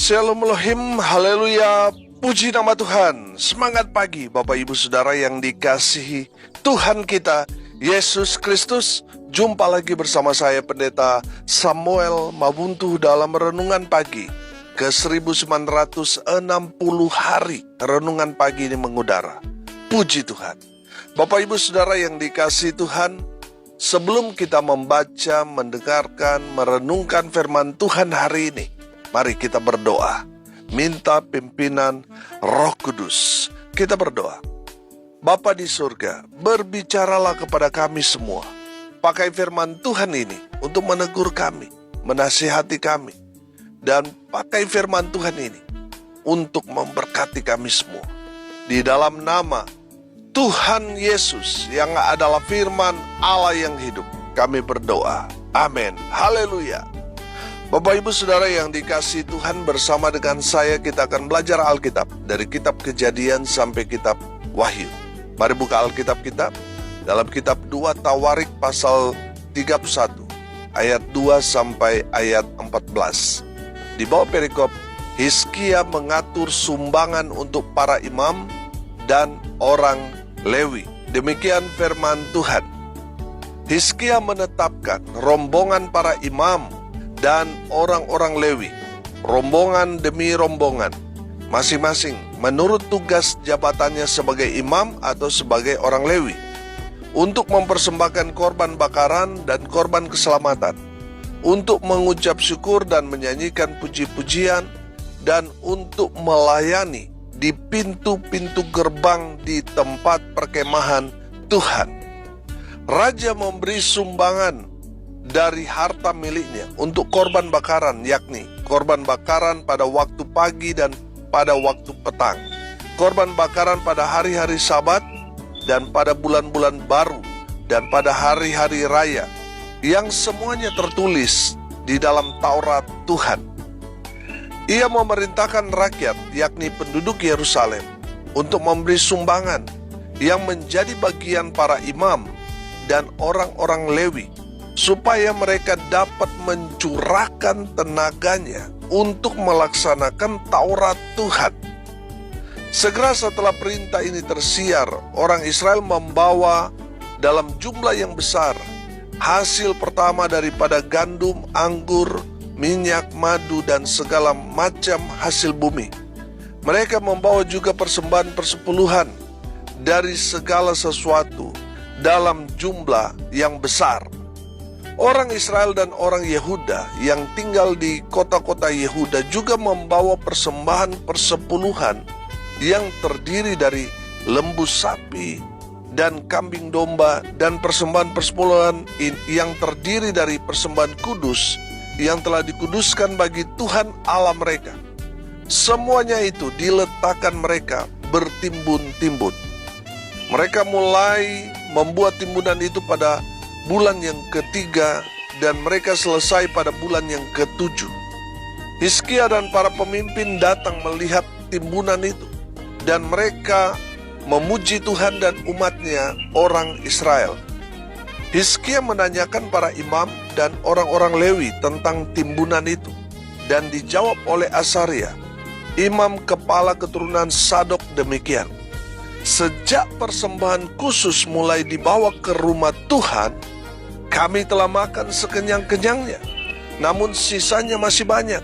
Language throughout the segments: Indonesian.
Shalom Elohim, haleluya, puji nama Tuhan. Semangat pagi Bapak Ibu Saudara yang dikasihi Tuhan kita, Yesus Kristus. Jumpa lagi bersama saya Pendeta Samuel Mabuntu dalam Renungan Pagi ke 1960 hari Renungan Pagi ini mengudara. Puji Tuhan. Bapak Ibu Saudara yang dikasihi Tuhan, sebelum kita membaca, mendengarkan, merenungkan firman Tuhan hari ini, mari kita berdoa, minta pimpinan Roh Kudus. Kita berdoa. Bapa di surga, berbicaralah kepada kami semua. Pakai firman Tuhan ini untuk menegur kami, menasihati kami. Dan pakai firman Tuhan ini untuk memberkati kami semua. Di dalam nama Tuhan Yesus yang adalah firman Allah yang hidup, kami berdoa. Amin. Haleluya. Bapak Ibu Saudara yang dikasihi Tuhan, bersama dengan saya kita akan belajar Alkitab dari kitab Kejadian sampai kitab Wahyu. Mari buka Alkitab kita dalam kitab 2 Tawarik pasal 31 ayat 2 sampai ayat 14. Di bawah perikop, Hizkia mengatur sumbangan untuk para imam dan orang Lewi. Demikian firman Tuhan. Hizkia menetapkan rombongan para imam dan orang-orang Lewi, rombongan demi rombongan, masing-masing menurut tugas jabatannya sebagai imam atau sebagai orang Lewi, untuk mempersembahkan korban bakaran dan korban keselamatan, untuk mengucap syukur dan menyanyikan puji-pujian, dan untuk melayani di pintu-pintu gerbang di tempat perkemahan Tuhan. Raja memberi sumbangan dari harta miliknya untuk korban bakaran, yakni korban bakaran pada waktu pagi dan pada waktu petang, korban bakaran pada hari-hari Sabat dan pada bulan-bulan baru dan pada hari-hari raya, yang semuanya tertulis di dalam Taurat Tuhan. Ia memerintahkan rakyat, yakni penduduk Yerusalem, untuk memberi sumbangan yang menjadi bagian para imam dan orang-orang Lewi, supaya mereka dapat mencurahkan tenaganya untuk melaksanakan Taurat Tuhan. Segera setelah perintah ini tersiar, orang Israel membawa dalam jumlah yang besar hasil pertama daripada gandum, anggur, minyak, madu, dan segala macam hasil bumi. Mereka membawa juga persembahan persepuluhan dari segala sesuatu dalam jumlah yang besar. Orang Israel dan orang Yehuda yang tinggal di kota-kota Yehuda juga membawa persembahan persepuluhan yang terdiri dari lembu sapi dan kambing domba, dan persembahan persepuluhan yang terdiri dari persembahan kudus yang telah dikuduskan bagi Tuhan Allah mereka. Semuanya itu diletakkan mereka bertimbun-timbun. Mereka mulai membuat timbunan itu pada bulan yang ketiga, dan mereka selesai pada bulan yang ketujuh. Hizkia dan para pemimpin datang melihat timbunan itu, dan mereka memuji Tuhan dan umatnya, orang Israel. Hizkia menanyakan para imam dan orang-orang Lewi tentang timbunan itu, dan dijawab oleh Asaria, imam kepala keturunan Sadok, demikian: sejak persembahan khusus mulai dibawa ke rumah Tuhan, kami telah makan sekenyang-kenyangnya, namun sisanya masih banyak,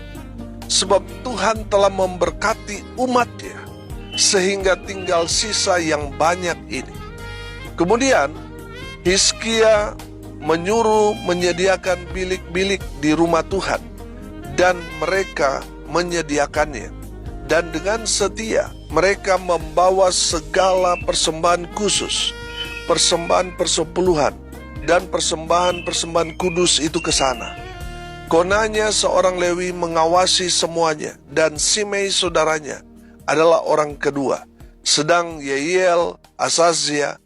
sebab Tuhan telah memberkati umatnya, sehingga tinggal sisa yang banyak ini. Kemudian Hizkia menyuruh menyediakan bilik-bilik di rumah Tuhan, dan mereka menyediakannya. Dan dengan setia mereka membawa segala persembahan khusus, persembahan persepuluhan, dan persembahan-persembahan kudus itu ke sana. Konanya seorang Lewi mengawasi semuanya, dan Simei saudaranya adalah orang kedua. Sedang Yeiel, Asazia,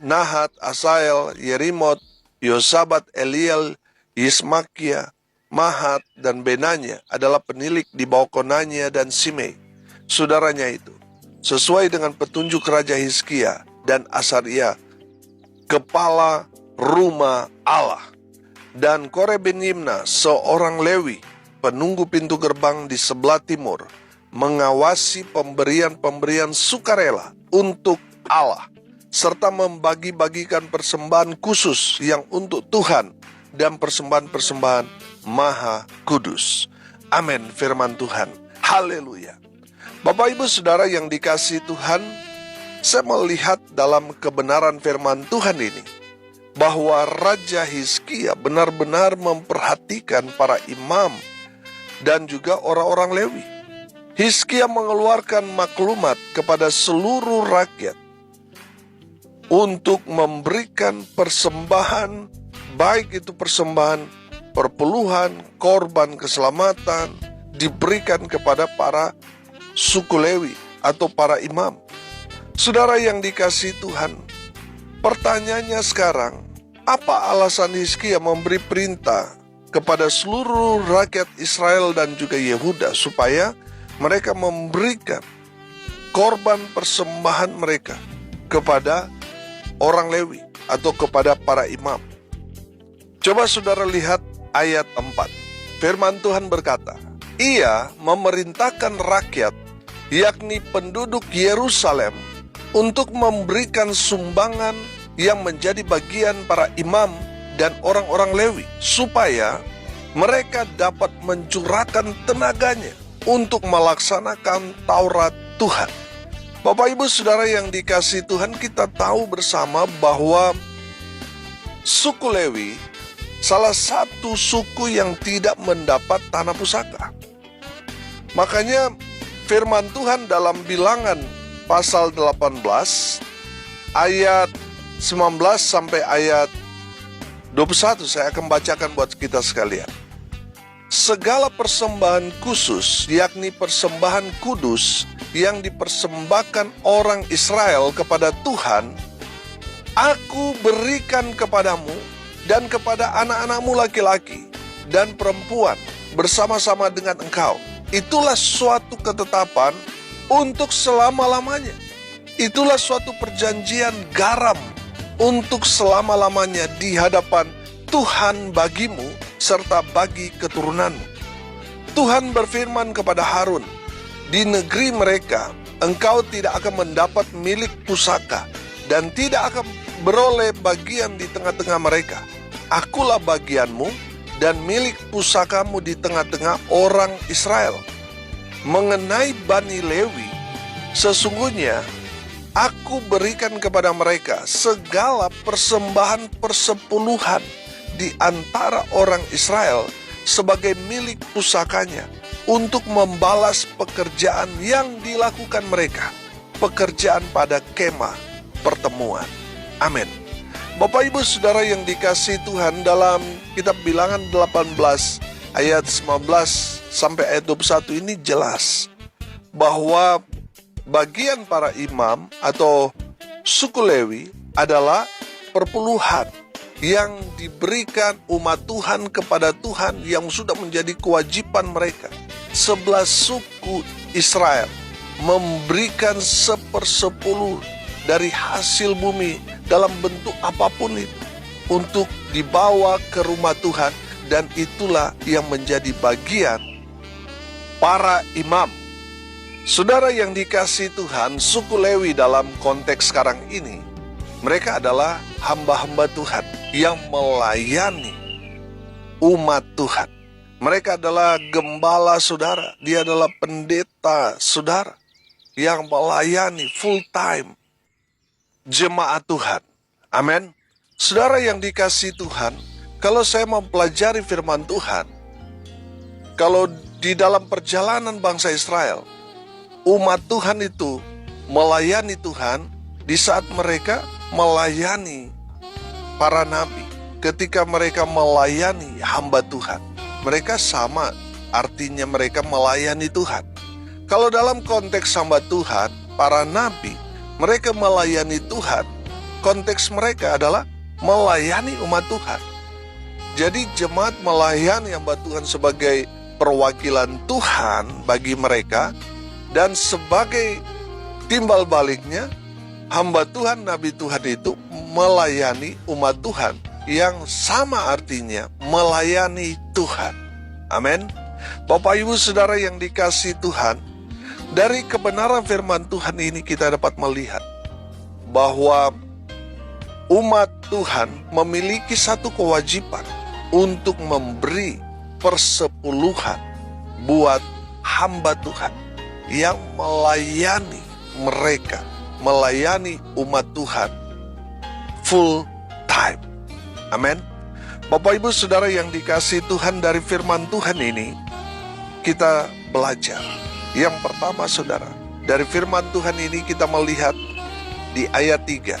Nahat, Asael, Yerimot, Yosabat, Eliel, Yismakia, Mahat, dan Benanya adalah penilik di bawah Konanya dan Simei, saudaranya itu, sesuai dengan petunjuk Raja Hizkia dan Asaria, kepala rumah Allah. Dan Kore bin Yimna, seorang Lewi, penunggu pintu gerbang di sebelah timur, mengawasi pemberian-pemberian sukarela untuk Allah, serta membagi-bagikan persembahan khusus yang untuk Tuhan dan persembahan-persembahan maha kudus. Amin, firman Tuhan. Haleluya. Bapak Ibu Saudara yang dikasihi Tuhan, saya melihat dalam kebenaran firman Tuhan ini, bahwa Raja Hizkia benar-benar memperhatikan para imam dan juga orang-orang Lewi. Hizkia mengeluarkan maklumat kepada seluruh rakyat untuk memberikan persembahan, baik itu persembahan perpuluhan, korban keselamatan, diberikan kepada para suku Lewi atau para imam. Saudara yang dikasihi Tuhan, pertanyaannya sekarang, apa alasan Hizkia memberi perintah kepada seluruh rakyat Israel dan juga Yehuda supaya mereka memberikan korban persembahan mereka kepada orang Lewi atau kepada para imam? Coba saudara lihat ayat 4. Firman Tuhan berkata, Ia memerintahkan rakyat, yakni penduduk Yerusalem, untuk memberikan sumbangan yang menjadi bagian para imam dan orang-orang Lewi, supaya mereka dapat mencurahkan tenaganya untuk melaksanakan Taurat Tuhan. Bapak Ibu Saudara yang dikasihi Tuhan, kita tahu bersama bahwa suku Lewi salah satu suku yang tidak mendapat tanah pusaka. Makanya firman Tuhan dalam Bilangan pasal 18 ayat 19 sampai ayat 21, saya akan bacakan buat kita sekalian. Segala persembahan khusus, yakni persembahan kudus yang dipersembahkan orang Israel kepada Tuhan, aku berikan kepadamu dan kepada anak-anakmu laki-laki dan perempuan bersama-sama dengan engkau. Itulah suatu ketetapan untuk selama-lamanya. Itulah suatu perjanjian garam untuk selama-lamanya di hadapan Tuhan bagimu serta bagi keturunanmu. Tuhan berfirman kepada Harun, di negeri mereka engkau tidak akan mendapat milik pusaka dan tidak akan beroleh bagian di tengah-tengah mereka. Akulah bagianmu dan milik pusakamu di tengah-tengah orang Israel. Mengenai Bani Lewi, sesungguhnya aku berikan kepada mereka segala persembahan persepuluhan di antara orang Israel sebagai milik pusakanya untuk membalas pekerjaan yang dilakukan mereka, pekerjaan pada kemah pertemuan. Amin. Bapak Ibu Saudara yang dikasihi Tuhan, dalam kitab Bilangan 18 ayat 19 sampai ayat 21 ini jelas bahwa bagian para imam atau suku Lewi adalah perpuluhan yang diberikan umat Tuhan kepada Tuhan yang sudah menjadi kewajiban mereka. 11 suku Israel memberikan 1/10 dari hasil bumi dalam bentuk apapun itu untuk dibawa ke rumah Tuhan, dan itulah yang menjadi bagian para imam. Saudara yang dikasihi Tuhan, suku Lewi dalam konteks sekarang ini, mereka adalah hamba-hamba Tuhan yang melayani umat Tuhan. Mereka adalah gembala saudara, dia adalah pendeta saudara yang melayani full time jemaat Tuhan. Amin. Saudara yang dikasihi Tuhan, kalau saya mempelajari firman Tuhan, kalau di dalam perjalanan bangsa Israel, umat Tuhan itu melayani Tuhan di saat mereka melayani para nabi. Ketika mereka melayani hamba Tuhan, mereka sama artinya mereka melayani Tuhan. Kalau dalam konteks hamba Tuhan, para nabi, mereka melayani Tuhan, konteks mereka adalah melayani umat Tuhan. Jadi jemaat melayani hamba Tuhan sebagai perwakilan Tuhan bagi mereka, dan sebagai timbal baliknya, hamba Tuhan, nabi Tuhan itu melayani umat Tuhan yang sama artinya melayani Tuhan. Amin. Bapak Ibu Saudara yang dikasihi Tuhan, dari kebenaran firman Tuhan ini kita dapat melihat bahwa umat Tuhan memiliki satu kewajiban untuk memberi persepuluhan buat hamba Tuhan yang melayani mereka, melayani umat Tuhan full time. Amin. Bapak Ibu Saudara yang dikasihi Tuhan, dari firman Tuhan ini kita belajar. Yang pertama saudara, dari firman Tuhan ini kita melihat di ayat 3,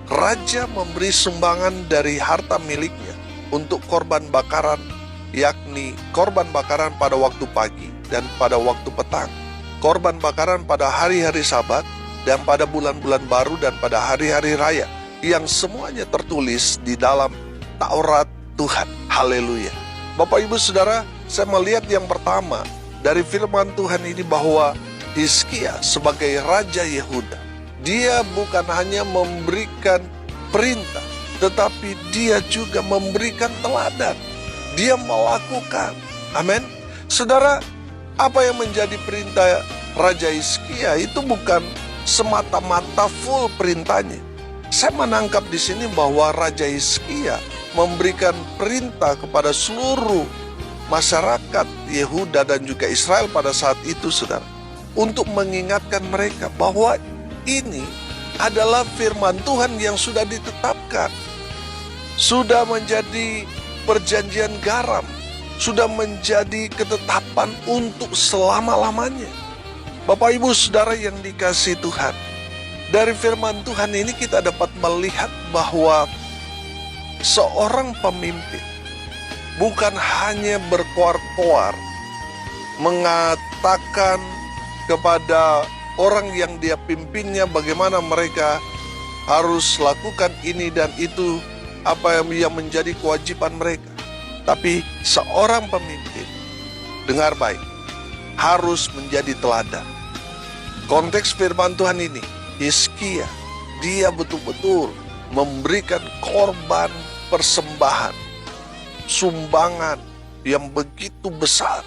raja memberi sumbangan dari harta miliknya untuk korban bakaran, yakni korban bakaran pada waktu pagi dan pada waktu petang, korban bakaran pada hari-hari Sabat dan pada bulan-bulan baru dan pada hari-hari raya, yang semuanya tertulis di dalam Taurat Tuhan. Haleluya. Bapak Ibu Saudara, saya melihat yang pertama dari firman Tuhan ini bahwa Hizkia sebagai Raja Yehuda, dia bukan hanya memberikan perintah, tetapi dia juga memberikan teladan. Dia melakukan. Amin. Saudara, apa yang menjadi perintah Raja Hizkia itu bukan semata-mata full perintahnya. Saya menangkap di sini bahwa Raja Hizkia memberikan perintah kepada seluruh masyarakat Yehuda dan juga Israel pada saat itu, saudara, untuk mengingatkan mereka bahwa ini adalah firman Tuhan yang sudah ditetapkan, sudah menjadi perjanjian garam, sudah menjadi ketetapan untuk selama-lamanya. Bapak Ibu Saudara yang dikasihi Tuhan, dari firman Tuhan ini kita dapat melihat bahwa seorang pemimpin bukan hanya berkoar-koar mengatakan kepada orang yang dia pimpinnya bagaimana mereka harus lakukan ini dan itu, apa yang menjadi kewajiban mereka. Tapi seorang pemimpin, dengar baik, harus menjadi teladan. Konteks firman Tuhan ini, Hizkia, dia betul-betul memberikan korban persembahan, sumbangan yang begitu besar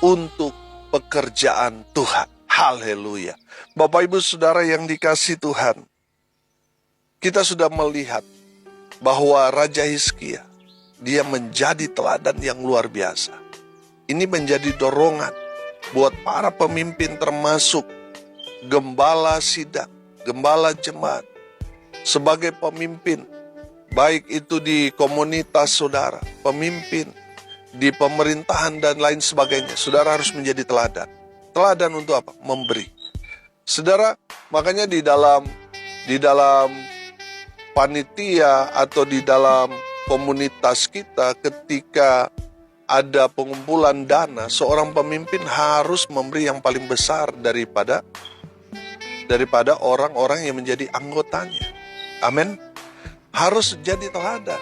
untuk pekerjaan Tuhan. Haleluya. Bapak Ibu Saudara yang dikasihi Tuhan, kita sudah melihat bahwa Raja Hizkia, dia menjadi teladan yang luar biasa. Ini menjadi dorongan buat para pemimpin, termasuk gembala sidang, gembala jemaat, sebagai pemimpin, baik itu di komunitas saudara, pemimpin di pemerintahan dan lain sebagainya. Saudara harus menjadi teladan. Teladan untuk apa? Memberi. Saudara, makanya di dalam panitia atau di dalam komunitas kita, ketika ada pengumpulan dana, seorang pemimpin harus memberi yang paling besar daripada orang-orang yang menjadi anggotanya. Amin. Harus jadi teladan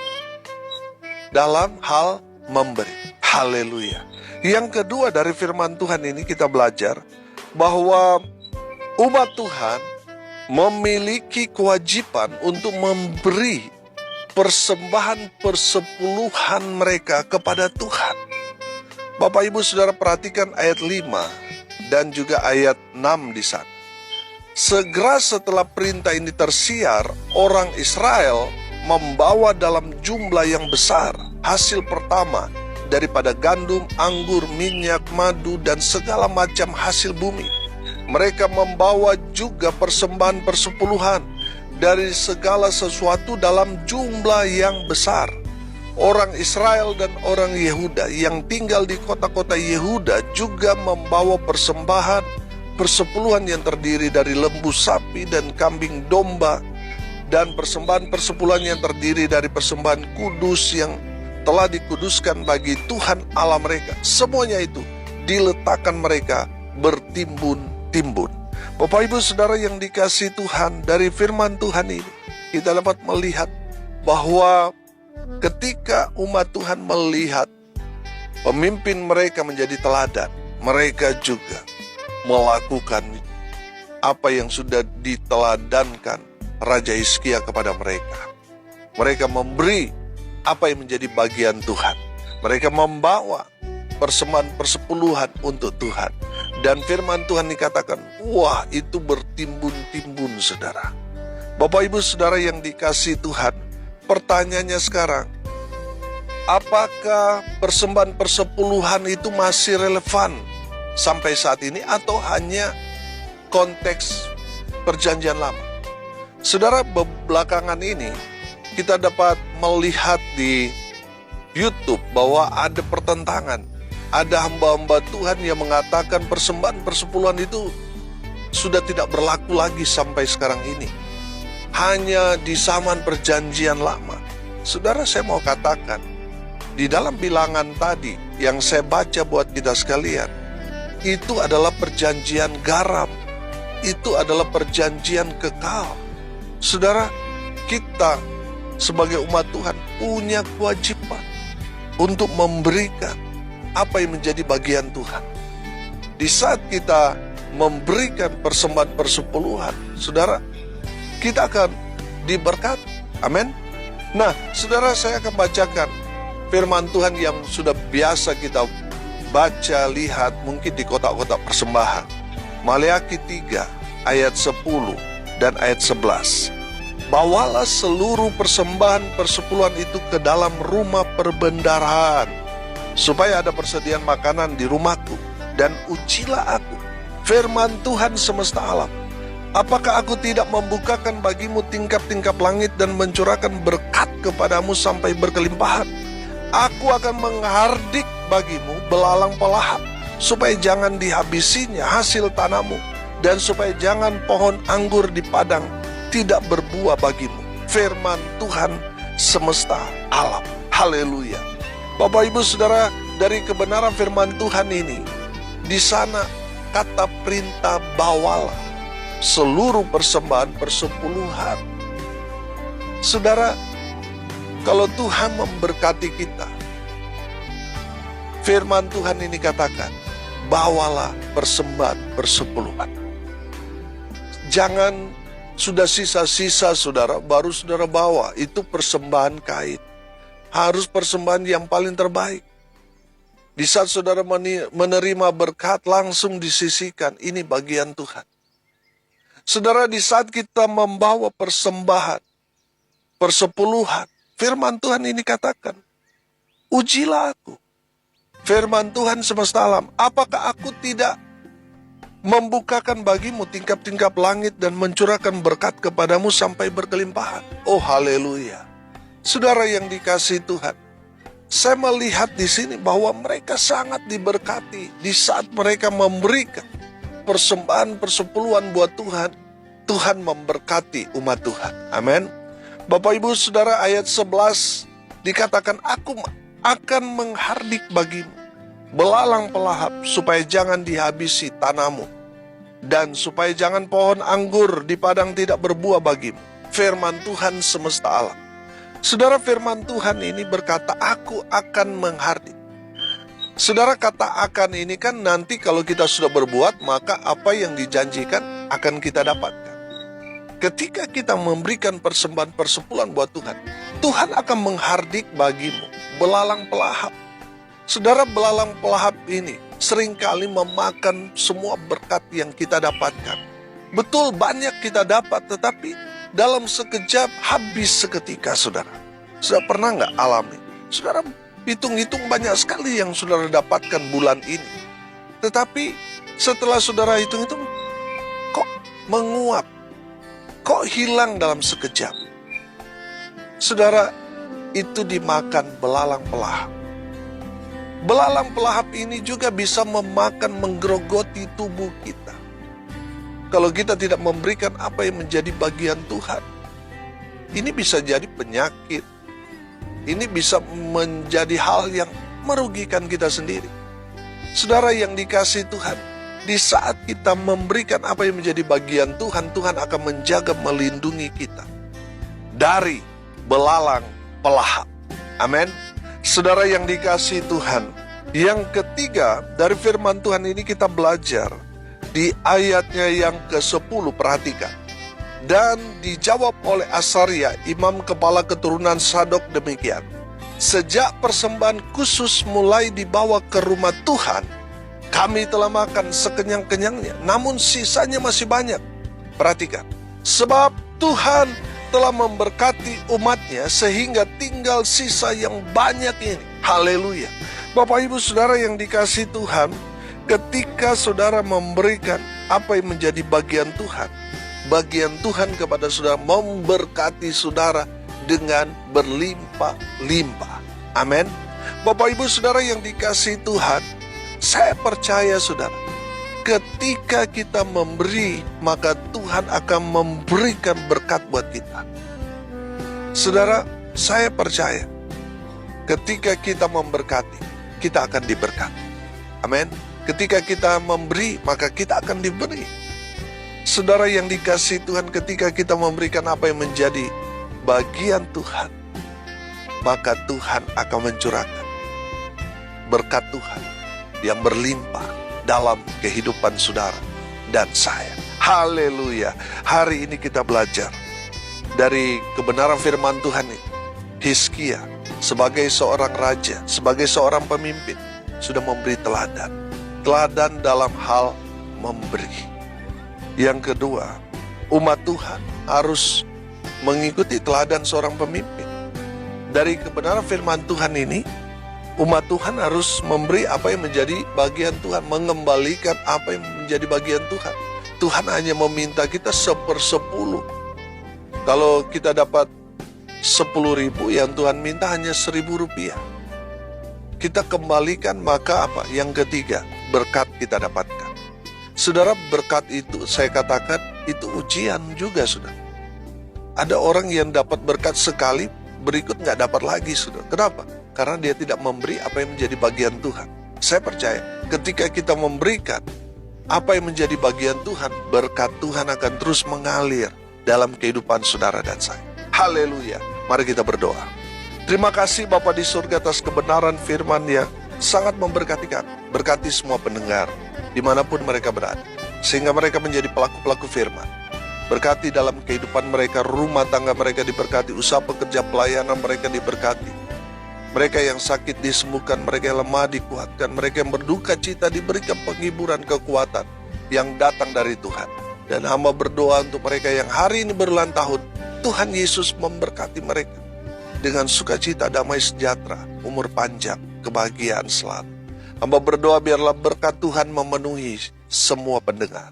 dalam hal memberi. Haleluya. Yang kedua, dari firman Tuhan ini kita belajar bahwa umat Tuhan memiliki kewajiban untuk memberi persembahan persepuluhan mereka kepada Tuhan. Bapak Ibu Saudara perhatikan ayat 5 dan juga ayat 6 di sana. Segera setelah perintah ini tersiar, orang Israel membawa dalam jumlah yang besar hasil pertama daripada gandum, anggur, minyak, madu, dan segala macam hasil bumi. Mereka membawa juga persembahan persepuluhan dari segala sesuatu dalam jumlah yang besar. Orang Israel dan orang Yehuda yang tinggal di kota-kota Yehuda juga membawa persembahan persepuluhan yang terdiri dari lembu sapi dan kambing domba, dan persembahan persepuluhan yang terdiri dari persembahan kudus yang telah dikuduskan bagi Tuhan Allah mereka. Semuanya itu diletakkan mereka bertimbun-timbun. Bapak Ibu Saudara yang dikasihi Tuhan, dari firman Tuhan ini kita dapat melihat bahwa ketika umat Tuhan melihat pemimpin mereka menjadi teladan, mereka juga melakukan apa yang sudah diteladankan Raja Hizkia kepada mereka. Mereka memberi apa yang menjadi bagian Tuhan. Mereka membawa persembahan persepuluhan untuk Tuhan. Dan firman Tuhan dikatakan, wah itu bertimbun-timbun saudara. Bapak ibu saudara yang dikasihi Tuhan, pertanyaannya sekarang, apakah persembahan persepuluhan itu masih relevan sampai saat ini atau hanya konteks perjanjian lama? Saudara, belakangan ini kita dapat melihat di YouTube bahwa ada pertentangan. Ada hamba-hamba Tuhan yang mengatakan persembahan persepuluhan itu sudah tidak berlaku lagi sampai sekarang ini. Hanya di zaman perjanjian lama. Saudara, saya mau katakan, di dalam bilangan tadi yang saya baca buat kita sekalian, itu adalah perjanjian garam. Itu adalah perjanjian kekal. Saudara, kita sebagai umat Tuhan punya kewajiban untuk memberikan apa yang menjadi bagian Tuhan. Di saat kita memberikan persembahan persepuluhan, saudara, kita akan diberkati. Amin. Nah, saudara, saya akan bacakan firman Tuhan yang sudah biasa kita baca, lihat mungkin di kotak-kotak persembahan. Maleakhi 3 ayat 10 dan ayat 11. Bawalah seluruh persembahan persepuluhan itu ke dalam rumah perbendaharaan, supaya ada persediaan makanan di rumahku, dan ujilah aku, firman Tuhan semesta alam. Apakah aku tidak membukakan bagimu tingkap-tingkap langit dan mencurahkan berkat kepadamu sampai berkelimpahan? Aku akan menghardik bagimu belalang pelahap, supaya jangan dihabisinya hasil tanahmu, dan supaya jangan pohon anggur di padang tidak berbuah bagimu. Firman Tuhan semesta alam. Haleluya. Bapak ibu saudara, dari kebenaran firman Tuhan ini, di sana kata perintah bawalah seluruh persembahan persepuluhan. Saudara, kalau Tuhan memberkati kita, firman Tuhan ini katakan, bawalah persembahan persepuluhan. Jangan sudah sisa-sisa saudara, baru saudara bawa, itu persembahan kain. Harus persembahan yang paling terbaik. Di saat saudara menerima berkat, langsung disisihkan, ini bagian Tuhan. Saudara, di saat kita membawa persembahan persepuluhan, firman Tuhan ini katakan, ujilah aku, firman Tuhan semesta alam, apakah aku tidak membukakan bagimu tingkap-tingkap langit dan mencurahkan berkat kepadamu sampai berkelimpahan. Oh haleluya. Saudara yang dikasihi Tuhan, saya melihat di sini bahwa mereka sangat diberkati di saat mereka memberikan persembahan persepuluhan buat Tuhan. Tuhan memberkati umat Tuhan. Amin. Bapak ibu saudara, ayat 11 dikatakan, aku akan menghardik bagimu belalang pelahap, supaya jangan dihabisi tanahmu, dan supaya jangan pohon anggur di padang tidak berbuah bagimu. Firman Tuhan semesta alam. Saudara, firman Tuhan ini berkata, aku akan menghardik. Saudara, kata akan ini kan nanti kalau kita sudah berbuat, maka apa yang dijanjikan akan kita dapatkan. Ketika kita memberikan persembahan persepuluhan buat Tuhan, Tuhan akan menghardik bagimu belalang pelahap. Saudara, belalang pelahap ini seringkali memakan semua berkat yang kita dapatkan. Betul, banyak kita dapat, tetapi dalam sekejap habis seketika, saudara. Sudah pernah nggak alami? Saudara, hitung-hitung banyak sekali yang saudara dapatkan bulan ini. Tetapi setelah saudara hitung-hitung, kok menguap? Kok hilang dalam sekejap? Saudara, itu dimakan belalang pelahap. Belalang pelahap ini juga bisa memakan, menggerogoti tubuh kita. Kalau kita tidak memberikan apa yang menjadi bagian Tuhan, ini bisa jadi penyakit. Ini bisa menjadi hal yang merugikan kita sendiri. Saudara yang dikasihi Tuhan, di saat kita memberikan apa yang menjadi bagian Tuhan, Tuhan akan menjaga, melindungi kita dari belalang pelahap. Amin. Saudara yang dikasihi Tuhan, yang ketiga dari firman Tuhan ini kita belajar di ayatnya yang ke-10, perhatikan. Dan dijawab oleh Asaria, imam kepala keturunan Sadok demikian, Sejak persembahan khusus mulai dibawa ke rumah Tuhan, kami telah makan sekenyang-kenyangnya, namun sisanya masih banyak. Perhatikan, sebab Tuhan telah memberkati umatnya sehingga tinggal sisa yang banyak ini. Haleluya. Bapak Ibu Saudara yang dikasihi Tuhan, ketika saudara memberikan apa yang menjadi bagian Tuhan kepada saudara memberkati saudara dengan berlimpah-limpah. Amin. Bapak Ibu Saudara yang dikasihi Tuhan, saya percaya saudara, ketika kita memberi, maka Tuhan akan memberikan berkat buat kita. Saudara, saya percaya ketika kita memberkati, kita akan diberkati. Amin. Ketika kita memberi, maka kita akan diberi. Saudara yang dikasihi Tuhan, ketika kita memberikan apa yang menjadi bagian Tuhan, maka Tuhan akan mencurahkan berkat Tuhan yang berlimpah dalam kehidupan saudara dan saya. Haleluya. Hari ini kita belajar dari kebenaran firman Tuhan ini. Hizkia sebagai seorang raja, sebagai seorang pemimpin, sudah memberi teladan dalam hal memberi. Yang kedua, umat Tuhan harus mengikuti teladan seorang pemimpin. Dari kebenaran firman Tuhan ini, umat Tuhan harus memberi apa yang menjadi bagian Tuhan, mengembalikan apa yang menjadi bagian Tuhan. Tuhan hanya meminta kita 1/10. Kalau kita dapat 10.000, yang Tuhan minta hanya 1.000 rupiah. Kita kembalikan, maka apa? Yang ketiga, berkat kita dapatkan. Saudara, berkat itu saya katakan itu ujian juga, saudara. Ada orang yang dapat berkat sekali, berikut nggak dapat lagi, saudara. Kenapa? Karena dia tidak memberi apa yang menjadi bagian Tuhan. Saya percaya ketika kita memberikan apa yang menjadi bagian Tuhan, berkat Tuhan akan terus mengalir dalam kehidupan saudara dan saya. Haleluya. Mari kita berdoa. Terima kasih Bapa di surga atas kebenaran firman yang sangat memberkati kami. Berkati semua pendengar dimanapun mereka berada, sehingga mereka menjadi pelaku-pelaku firman. Berkati dalam kehidupan mereka, rumah tangga mereka diberkati, usaha pekerja pelayanan mereka diberkati. Mereka yang sakit disembuhkan, mereka yang lemah dikuatkan, mereka yang berduka cita diberikan penghiburan, kekuatan yang datang dari Tuhan. Dan hamba berdoa untuk mereka yang hari ini berulang tahun, Tuhan Yesus memberkati mereka dengan sukacita, damai sejahtera, umur panjang, kebahagiaan selalu. Hamba berdoa biarlah berkat Tuhan memenuhi semua pendengar.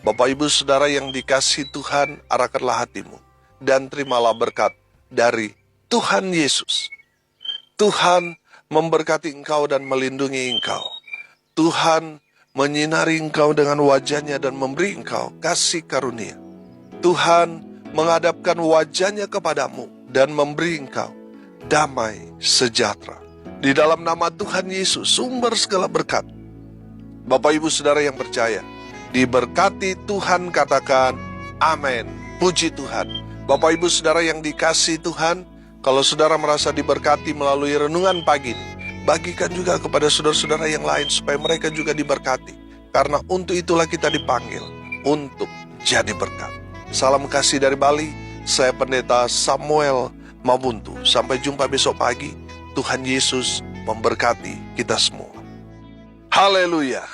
Bapak Ibu Saudara yang dikasihi Tuhan, arahkanlah hatimu dan terimalah berkat dari Tuhan Yesus. Tuhan memberkati engkau dan melindungi engkau. Tuhan menyinari engkau dengan wajahnya dan memberi engkau kasih karunia. Tuhan menghadapkan wajahnya kepadamu dan memberi engkau damai sejahtera. Di dalam nama Tuhan Yesus, sumber segala berkat. Bapak Ibu Saudara yang percaya, diberkati Tuhan, katakan amin. Puji Tuhan. Bapak Ibu Saudara yang dikasihi Tuhan, kalau saudara merasa diberkati melalui renungan pagi ini, bagikan juga kepada saudara-saudara yang lain supaya mereka juga diberkati. Karena untuk itulah kita dipanggil, untuk jadi berkat. Salam kasih dari Bali, saya Pendeta Samuel Mabuntu. Sampai jumpa besok pagi. Tuhan Yesus memberkati kita semua. Haleluya.